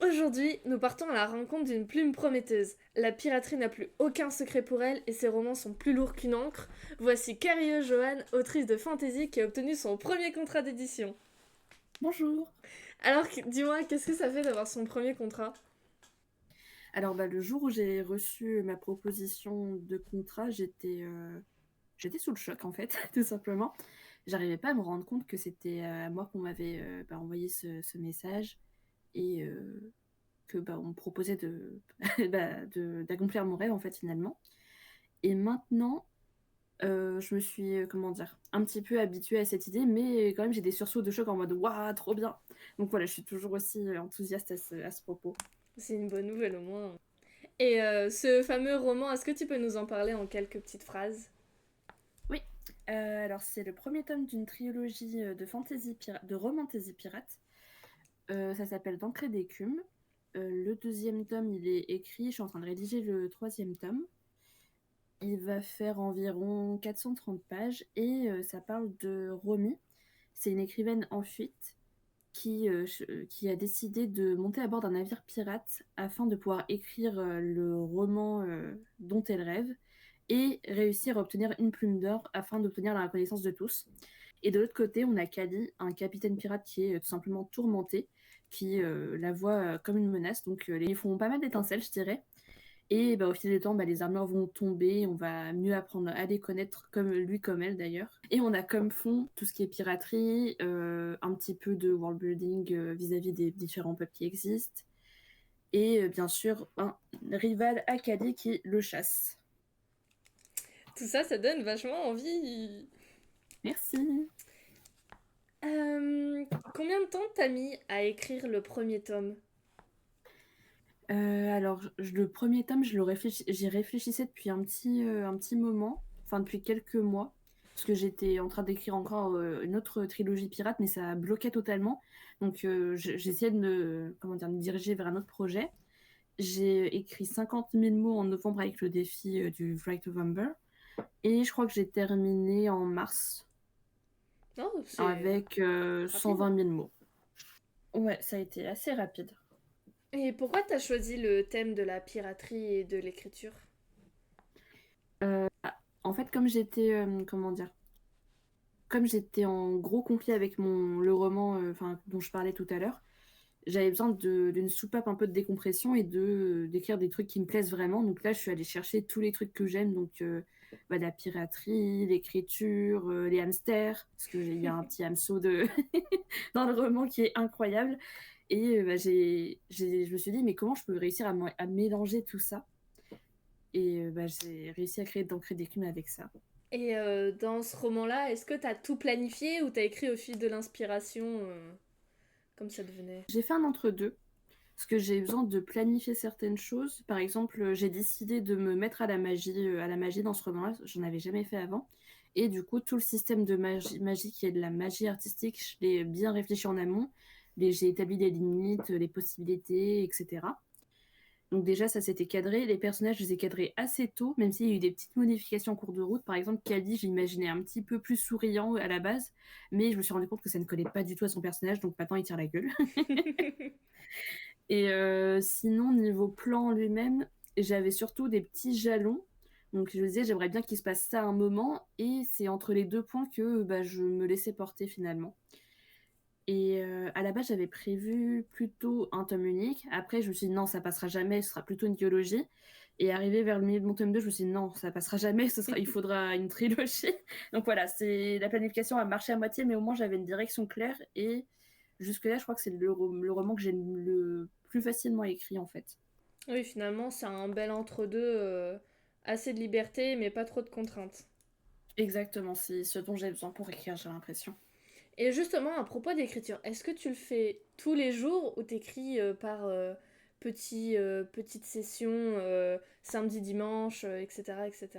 Aujourd'hui, nous partons à la rencontre d'une plume prometteuse. La piraterie n'a plus aucun secret pour elle et ses romans sont plus lourds qu'une encre. Voici Carrie Johan, autrice de fantasy qui a obtenu son premier contrat d'édition. Bonjour. Alors, dis-moi, qu'est-ce que ça fait d'avoir son premier contrat? Alors le jour où j'ai reçu ma proposition de contrat, j'étais sous le choc en fait, tout simplement. J'arrivais pas à me rendre compte que c'était à moi qu'on m'avait envoyé ce message et que on me proposait d'accomplir mon rêve en fait finalement. Et maintenant, je me suis comment dire, un petit peu habituée à cette idée, mais quand même j'ai des sursauts de choc en mode waouh, trop bien. Donc voilà, je suis toujours aussi enthousiaste à ce propos. C'est une bonne nouvelle au moins. Et ce fameux roman, est-ce que tu peux nous en parler en quelques petites phrases? Oui, alors c'est le premier tome d'une trilogie de romantasy pirate. Ça s'appelle D'encre d'écume. Le deuxième tome, il est écrit. Je suis en train de rédiger le troisième tome. Il va faire environ 430 pages et ça parle de Romy. C'est une écrivaine en fuite qui a décidé de monter à bord d'un navire pirate afin de pouvoir écrire le roman dont elle rêve et réussir à obtenir une plume d'or afin d'obtenir la reconnaissance de tous. Et de l'autre côté, on a Kali, un capitaine pirate qui est tout simplement tourmenté, qui la voit comme une menace. Donc ils font pas mal d'étincelles, je dirais. Et au fil du temps, les armures vont tomber, on va mieux apprendre à les connaître, comme lui, comme elle d'ailleurs. Et on a comme fond tout ce qui est piraterie, un petit peu de world building vis-à-vis des différents peuples qui existent, et bien sûr un rival Akali qui le chasse. Tout ça, ça donne vachement envie. Merci. Combien de temps t'as mis à écrire le premier tome? Le premier tome, j'y réfléchissais depuis un petit moment, enfin depuis quelques mois, parce que j'étais en train d'écrire encore une autre trilogie pirate, mais ça bloquait totalement. Donc j'essayais comment dire, de me diriger vers un autre projet. J'ai écrit 50 000 mots en novembre avec le défi du Write November, et je crois que j'ai terminé en mars Oh, c'est avec rapide. 120 000 mots. Ouais, ça a été assez rapide. Et pourquoi t'as choisi le thème de la piraterie et de l'écriture? En fait, comme j'étais, comment dire, comme j'étais en gros conflit avec le roman dont je parlais tout à l'heure, j'avais besoin d'une soupape un peu de décompression et d'écrire des trucs qui me plaisent vraiment. Donc là, je suis allée chercher tous les trucs que j'aime, donc la piraterie, l'écriture, les hamsters, parce qu'il y a un petit hameçon dans le roman qui est incroyable. Et je me suis dit, mais comment je peux réussir à mélanger tout ça? Et j'ai réussi à créer d'encre d'écume avec ça. Et dans ce roman-là, est-ce que t'as tout planifié ou t'as écrit au fil de l'inspiration comme ça devenait? J'ai fait un entre-deux. Parce que j'ai besoin de planifier certaines choses. Par exemple, j'ai décidé de me mettre à la magie dans ce roman-là. J'en avais jamais fait avant. Et du coup, tout le système de magie qui est de la magie artistique, je l'ai bien réfléchi en amont. J'ai établi des limites, les possibilités, etc. Donc déjà, ça s'était cadré. Les personnages, je les ai cadrés assez tôt, même s'il y a eu des petites modifications en cours de route. Par exemple, Cady, j'imaginais un petit peu plus souriant à la base, mais je me suis rendu compte que ça ne collait pas du tout à son personnage, donc maintenant il tire la gueule. Et sinon, niveau plan lui-même, j'avais surtout des petits jalons. Donc je me disais, j'aimerais bien qu'il se passe ça à un moment. Et c'est entre les deux points que je me laissais porter finalement. Et à la base, j'avais prévu plutôt un tome unique. Après, je me suis dit, non, ça passera jamais, ce sera plutôt une trilogie. Et arrivé vers le milieu de mon tome 2, je me suis dit, non, ça passera jamais, il faudra une trilogie. Donc voilà, la planification a marché à moitié, mais au moins j'avais une direction claire. Et jusque-là, je crois que c'est le roman que j'ai le plus facilement écrit, en fait. Oui, finalement, c'est un bel entre-deux, assez de liberté, mais pas trop de contraintes. Exactement, c'est ce dont j'ai besoin pour écrire, j'ai l'impression. Et justement, à propos d'écriture, est-ce que tu le fais tous les jours ou t'écris par petites sessions, samedi, dimanche, etc., etc.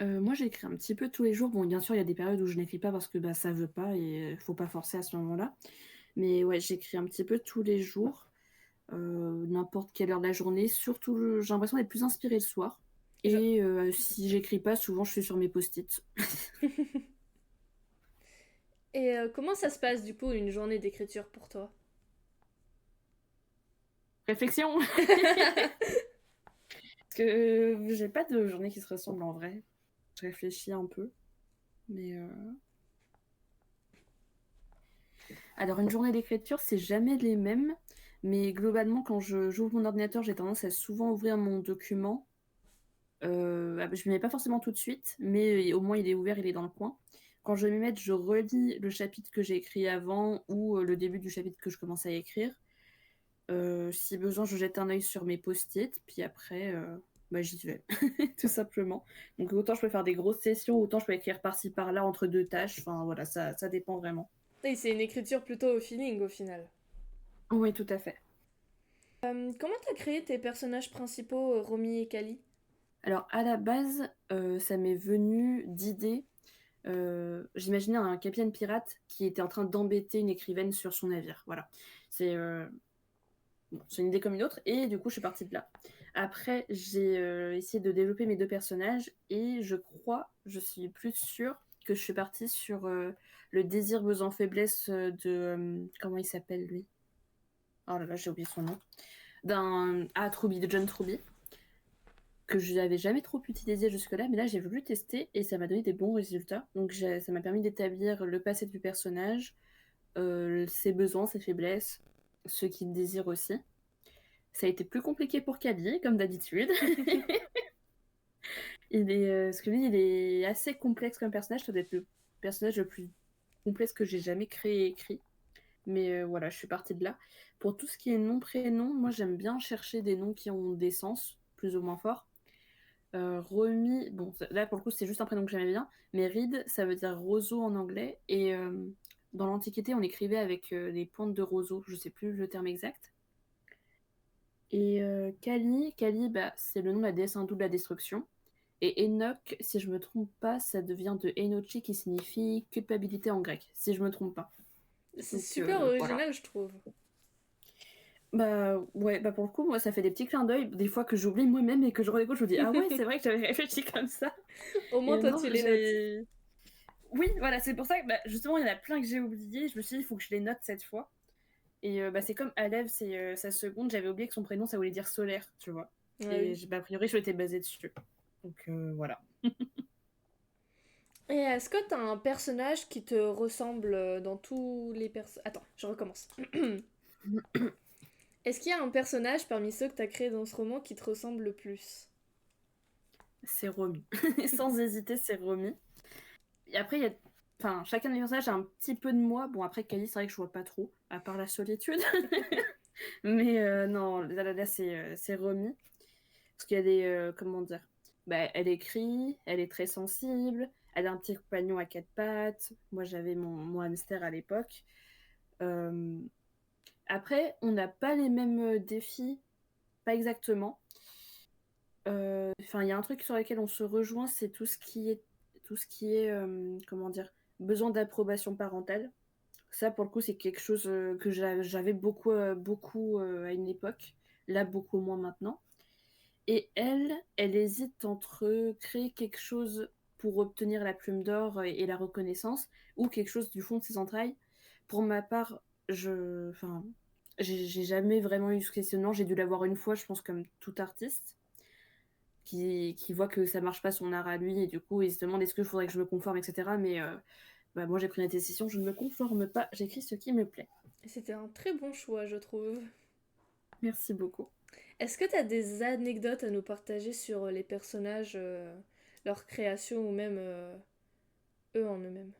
Moi, j'écris un petit peu tous les jours. Bon, bien sûr, il y a des périodes où je n'écris pas parce que ça veut pas et faut pas forcer à ce moment-là. Mais ouais, j'écris un petit peu tous les jours, n'importe quelle heure de la journée. Surtout, j'ai l'impression d'être plus inspirée le soir. Je- Et si j'écris pas, souvent je suis sur mes post-it. Et comment ça se passe du coup une journée d'écriture pour toi? Réflexion. Parce que j'ai pas de journée qui se ressemble en vrai. Je réfléchis un peu. Mais alors, une journée d'écriture, c'est jamais les mêmes. Mais globalement, quand j'ouvre mon ordinateur, j'ai tendance à souvent ouvrir mon document. Je ne le mets pas forcément tout de suite, mais au moins il est ouvert, il est dans le coin. Quand je vais m'y mettre, je relis le chapitre que j'ai écrit avant ou le début du chapitre que je commence à écrire. Si besoin, je jette un œil sur mes post-it, puis après, j'y vais, tout simplement. Donc autant je peux faire des grosses sessions, autant je peux écrire par-ci par-là entre deux tâches. Enfin voilà, ça dépend vraiment. Oui, c'est une écriture plutôt au feeling au final. Oui, tout à fait. Comment t'as créé tes personnages principaux, Romy et Kali? Alors à la base, ça m'est venu d'idées. J'imaginais un capitaine pirate qui était en train d'embêter une écrivaine sur son navire. Voilà. C'est c'est une idée comme une autre, et du coup, je suis partie de là. Après, j'ai essayé de développer mes deux personnages, et je suis plus sûre que je suis partie sur le désir, besoin, faiblesse de... comment il s'appelle, lui? Oh là là, j'ai oublié son nom. Truby, de John Truby, que je n'avais jamais trop utilisé jusque-là, mais là, j'ai voulu tester, et ça m'a donné des bons résultats. Donc, ça m'a permis d'établir le passé du personnage, ses besoins, ses faiblesses, ce qu'il désire aussi. Ça a été plus compliqué pour Kali, comme d'habitude. Parce que lui, il est assez complexe comme personnage. Ça doit être le personnage le plus complexe que j'ai jamais créé et écrit. Mais voilà, je suis partie de là. Pour tout ce qui est nom-prénom, moi, j'aime bien chercher des noms qui ont des sens, plus ou moins forts. Romy, bon, là, pour le coup, c'est juste un prénom que j'aimais bien. Mais Reed, ça veut dire roseau en anglais. Et dans l'Antiquité, on écrivait avec les pointes de roseau. Je sais plus le terme exact. Et Kali, bah, c'est le nom de la déesse hindoue de la destruction. Et Enoch, si je me trompe pas, ça devient de Enochi qui signifie culpabilité en grec, si je me trompe pas. C'est Donc super voilà. original, je trouve. Bah ouais, bah pour le coup, moi ça fait des petits clins d'œil, des fois que j'oublie moi-même et que je redécouvre, je me dis ah ouais, c'est vrai que j'avais réfléchi comme ça. Au moins, Et toi, non, tu les notes. j'ai. Oui, voilà, c'est pour ça que bah, justement il y en a plein que j'ai oubliés. Je me suis dit il faut que je les note cette fois. Et bah, c'est comme Alev, c'est sa seconde, j'avais oublié que son prénom ça voulait dire solaire, tu vois. Ouais, Et oui. bah, a priori je m'étais basée dessus. Donc voilà. Et est-ce que t'as un personnage qui te ressemble dans tous les personnages... Attends, je recommence. Est-ce qu'il y a un personnage parmi ceux que t'as créés dans ce roman qui te ressemble le plus? C'est Romy. Sans hésiter, c'est Romy. Et après, il y a. Enfin, chacun des personnages a un petit peu de moi. Bon, après, Kali, c'est vrai que je vois pas trop, à part la solitude. Mais non, là, c'est Romy. Parce qu'elle est. Comment dire? Bah, elle écrit, elle est très sensible, elle a un petit compagnon à quatre pattes. Moi, j'avais mon hamster à l'époque. Euh, Après, on n'a pas les mêmes défis, pas exactement. Enfin, il y a un truc sur lequel on se rejoint, c'est tout ce qui est, comment dire, besoin d'approbation parentale. Ça, pour le coup, c'est quelque chose que j'avais beaucoup, beaucoup à une époque. Là, beaucoup moins maintenant. Et elle hésite entre créer quelque chose pour obtenir la plume d'or et la reconnaissance, ou quelque chose du fond de ses entrailles. Pour ma part, enfin, j'ai jamais vraiment eu ce questionnement. J'ai dû l'avoir une fois, je pense, comme tout artiste qui voit que ça marche pas son art à lui et du coup il se demande est-ce que je faudrait que je me conforme, etc. Mais bah, moi j'ai pris la décision, je ne me conforme pas, j'écris ce qui me plaît. C'était un très bon choix, je trouve. Merci beaucoup. Est-ce que t'as des anecdotes à nous partager sur les personnages, leur création ou même eux en eux-mêmes?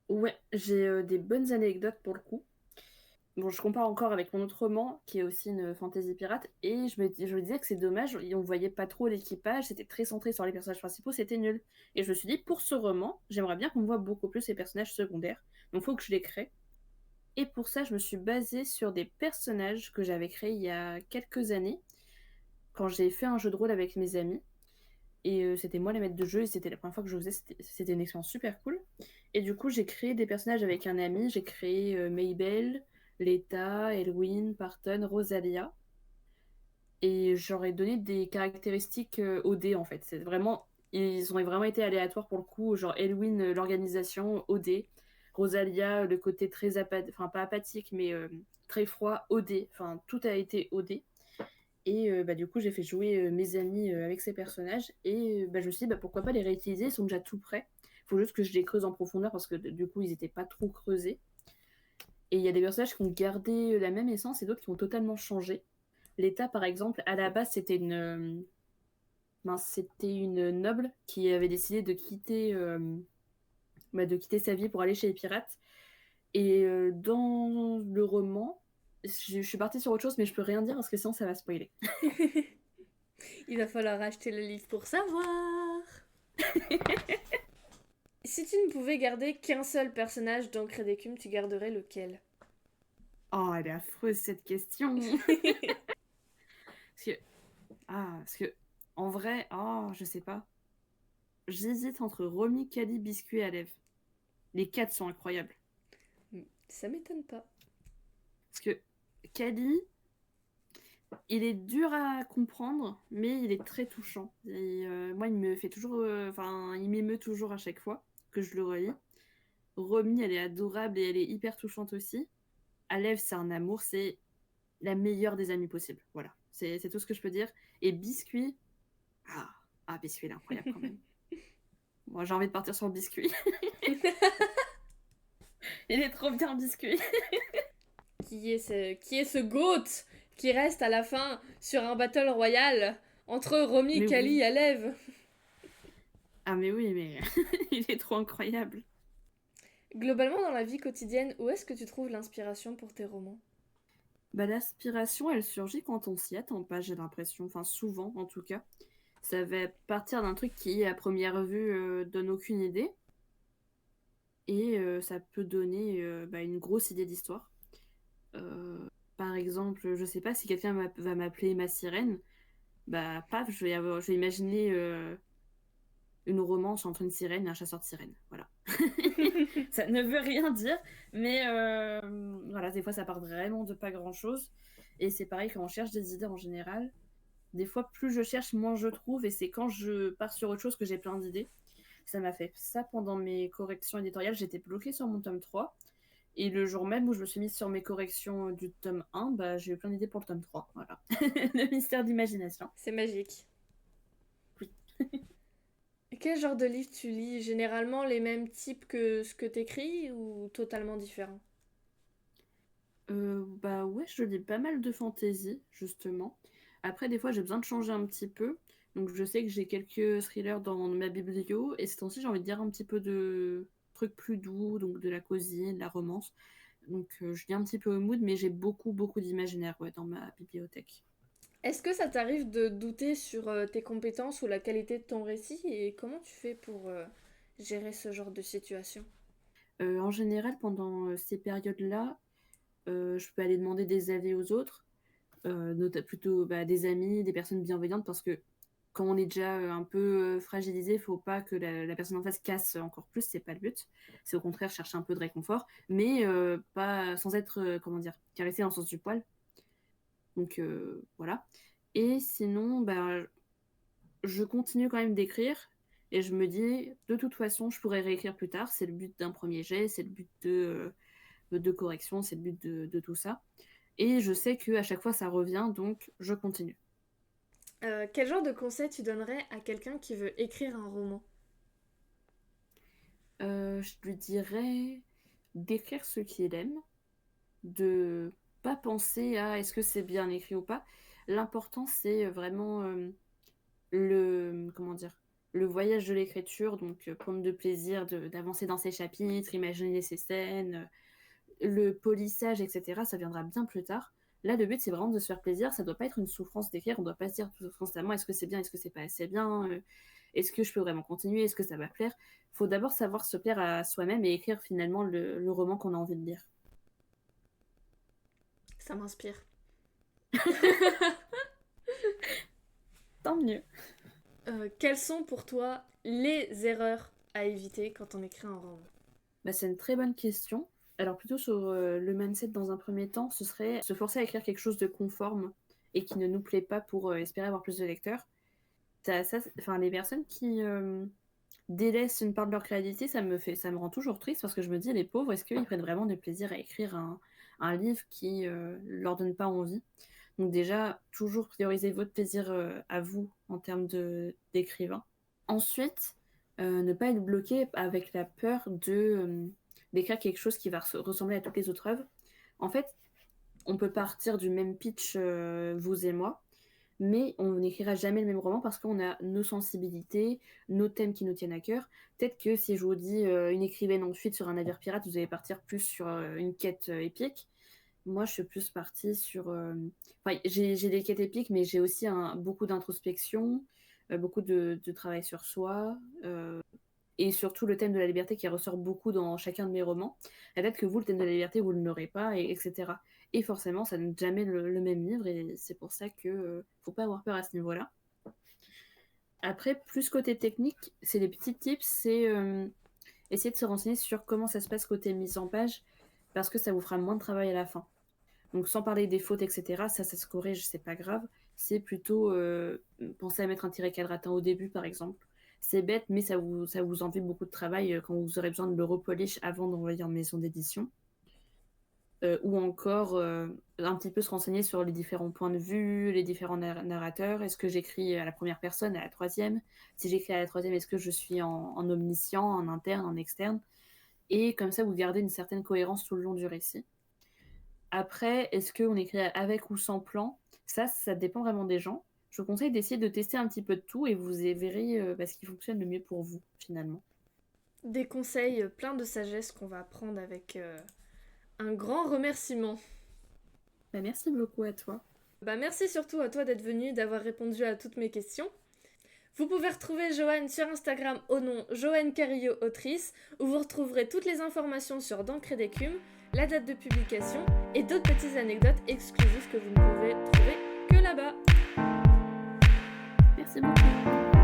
Ouais, j'ai des bonnes anecdotes pour le coup. Bon, je compare encore avec mon autre roman, qui est aussi une fantasy pirate, et je me disais que c'est dommage, on voyait pas trop l'équipage, c'était très centré sur les personnages principaux, c'était nul. Et je me suis dit, pour ce roman, j'aimerais bien qu'on voit beaucoup plus les personnages secondaires, donc faut que je les crée. Et pour ça, je me suis basée sur des personnages que j'avais créés il y a quelques années, quand j'ai fait un jeu de rôle avec mes amis. Et c'était moi la maître de jeu, et c'était la première fois que je faisais, c'était une expérience super cool. Et du coup, j'ai créé des personnages avec un ami, j'ai créé Mabel, Leta, Elwyn, Parton, Rosalia. Et j'aurais donné des caractéristiques au dé en fait. Ils ont vraiment été aléatoires pour le coup, genre Elwyn, l'organisation, au dé. Rosalia, le côté très enfin pas apathique, mais très froid, OD. Enfin, tout a été OD. Et du coup, j'ai fait jouer mes amis avec ces personnages. Et je me suis dit, pourquoi pas les réutiliser, ils sont déjà tout prêts. Il faut juste que je les creuse en profondeur parce que du coup, ils n'étaient pas trop creusés. Et il y a des personnages qui ont gardé la même essence et d'autres qui ont totalement changé. L'état, par exemple, à la base, c'était une noble qui avait décidé de quitter sa vie pour aller chez les pirates. Et dans le roman, je suis partie sur autre chose, mais je peux rien dire parce que sinon ça va spoiler. Il va falloir acheter le livre pour savoir. Si tu ne pouvais garder qu'un seul personnage d'Encre d'écume, tu garderais lequel? Oh, elle est affreuse cette question. Parce que, en vrai, je sais pas. J'hésite entre Romy, Cali, Biscuit et Alève. Les quatre sont incroyables. Ça m'étonne pas. Parce que Cali, il est dur à comprendre, mais il est très touchant. Et moi, il me fait toujours, il m'émeut toujours à chaque fois que je le relis. Romy, elle est adorable et elle est hyper touchante aussi. Alève, c'est un amour, c'est la meilleure des amies possibles. Voilà, c'est tout ce que je peux dire. Et Biscuit, Biscuit, il est incroyable quand même. Moi, j'ai envie de partir sur le Biscuit. Il est trop bien, Biscuit. Qui est ce GOAT qui reste à la fin sur un battle royal entre Romy, Mais Kali oui. et Alève? Ah mais oui, mais il est trop incroyable. Globalement, dans la vie quotidienne, où est-ce que tu trouves l'inspiration pour tes romans? L'aspiration, elle surgit quand on s'y attend pas, j'ai l'impression. Enfin, souvent, en tout cas. Ça va partir d'un truc qui, à première vue, donne aucune idée. Et ça peut donner une grosse idée d'histoire. Par exemple, je sais pas si quelqu'un va m'appeler ma sirène. Paf, je vais imaginer une romance entre une sirène et un chasseur de sirènes. Voilà. Ça ne veut rien dire, mais voilà, des fois ça part vraiment de pas grand chose. Et c'est pareil quand on cherche des idées en général. Des fois, plus je cherche, moins je trouve. Et c'est quand je pars sur autre chose que j'ai plein d'idées. Ça m'a fait ça pendant mes corrections éditoriales. J'étais bloquée sur mon tome 3. Et le jour même où je me suis mise sur mes corrections du tome 1, j'ai eu plein d'idées pour le tome 3. Voilà. Le mystère d'imagination. C'est magique. Oui. Quel genre de livre tu lis? Généralement les mêmes types que ce que t'écris ou totalement différents? Ouais, je lis pas mal de fantasy, justement. Après, des fois, j'ai besoin de changer un petit peu. Donc, je sais que j'ai quelques thrillers dans ma biblio. Et ces temps-ci, j'ai envie de dire un petit peu de trucs plus doux, donc de la cosy, de la romance. Donc, je lis un petit peu au mood, mais j'ai beaucoup, beaucoup d'imaginaire dans ma bibliothèque. Est-ce que ça t'arrive de douter sur tes compétences ou la qualité de ton récit et comment tu fais pour gérer ce genre de situation? En général, pendant ces périodes-là, je peux aller demander des avis aux autres, plutôt des amis, des personnes bienveillantes, parce que quand on est déjà un peu fragilisé, il faut pas que la personne en face casse encore plus, c'est pas le but. C'est au contraire chercher un peu de réconfort, mais pas sans être, comment dire, caressé dans le sens du poil. Donc voilà. Et sinon, je continue quand même d'écrire et je me dis, de toute façon, je pourrais réécrire plus tard. C'est le but d'un premier jet, c'est le but de correction, c'est le but de tout ça. Et je sais qu'à chaque fois, ça revient, donc je continue. Quel genre de conseil tu donnerais à quelqu'un qui veut écrire un roman? Je lui dirais d'écrire ce qu'il aime, de pas penser à est-ce que c'est bien écrit ou pas. L'important, c'est vraiment comment dire, le voyage de l'écriture, donc prendre de plaisir d'avancer dans ses chapitres, imaginer ses scènes, le polissage, etc. Ça viendra bien plus tard. Là, le but, c'est vraiment de se faire plaisir. Ça doit pas être une souffrance d'écrire. On doit pas se dire constamment est-ce que c'est bien, est-ce que c'est pas assez bien, est-ce que je peux vraiment continuer, est-ce que ça va plaire. Faut d'abord savoir se plaire à soi-même et écrire finalement le roman qu'on a envie de lire. Ça m'inspire. Tant mieux. Quelles sont pour toi les erreurs à éviter quand on écrit un roman? C'est une très bonne question. Alors plutôt sur le mindset dans un premier temps, ce serait se forcer à écrire quelque chose de conforme et qui ne nous plaît pas pour espérer avoir plus de lecteurs. Les personnes qui délaissent une part de leur créativité, ça me rend toujours triste parce que je me dis, les pauvres, est-ce qu'ils prennent vraiment du plaisir à écrire un livre qui leur donne pas envie? Donc déjà, toujours prioriser votre plaisir à vous en termes d'écrivain. Ensuite, ne pas être bloqué avec la peur d'écrire quelque chose qui va ressembler à toutes les autres œuvres. En fait, on peut partir du même pitch, vous et moi, mais on n'écrira jamais le même roman parce qu'on a nos sensibilités, nos thèmes qui nous tiennent à cœur. Peut-être que si je vous dis une écrivaine en fuite sur un navire pirate, vous allez partir plus sur une quête épique. Moi, je suis plus partie sur... Enfin, j'ai des quêtes épiques, mais j'ai aussi beaucoup d'introspection, beaucoup de travail sur soi, et surtout le thème de la liberté qui ressort beaucoup dans chacun de mes romans. Peut-être que vous, le thème de la liberté, vous ne l'aurez pas, etc. Et forcément, ça n'est jamais le même livre, et c'est pour ça que faut pas avoir peur à ce niveau-là. Après, plus côté technique, c'est des petits tips, c'est essayer de se renseigner sur comment ça se passe côté mise en page, parce que ça vous fera moins de travail à la fin. Donc sans parler des fautes, etc., ça se corrige, c'est pas grave. C'est plutôt penser à mettre un tiret quadratin au début, par exemple. C'est bête, mais ça vous enlève beaucoup de travail quand vous aurez besoin de le repolish avant d'envoyer en maison d'édition. Ou encore un petit peu se renseigner sur les différents points de vue, les différents narrateurs. Est-ce que j'écris à la première personne, à la troisième? Si j'écris à la troisième, est-ce que je suis en omniscient, en interne, en externe? Et comme ça, vous gardez une certaine cohérence tout le long du récit. Après, est-ce qu'on écrit avec ou sans plan? Ça dépend vraiment des gens. Je vous conseille d'essayer de tester un petit peu de tout et vous verrez ce qui fonctionne le mieux pour vous, finalement. Des conseils pleins de sagesse qu'on va prendre avec un grand remerciement. Merci beaucoup à toi. Merci surtout à toi d'être venu, d'avoir répondu à toutes mes questions. Vous pouvez retrouver Joanne sur Instagram au nom Joanne Carillo Autrice, où vous retrouverez toutes les informations sur d'encre et d'écume, la date de publication et d'autres petites anecdotes exclusives que vous ne pouvez trouver que là-bas. Merci beaucoup.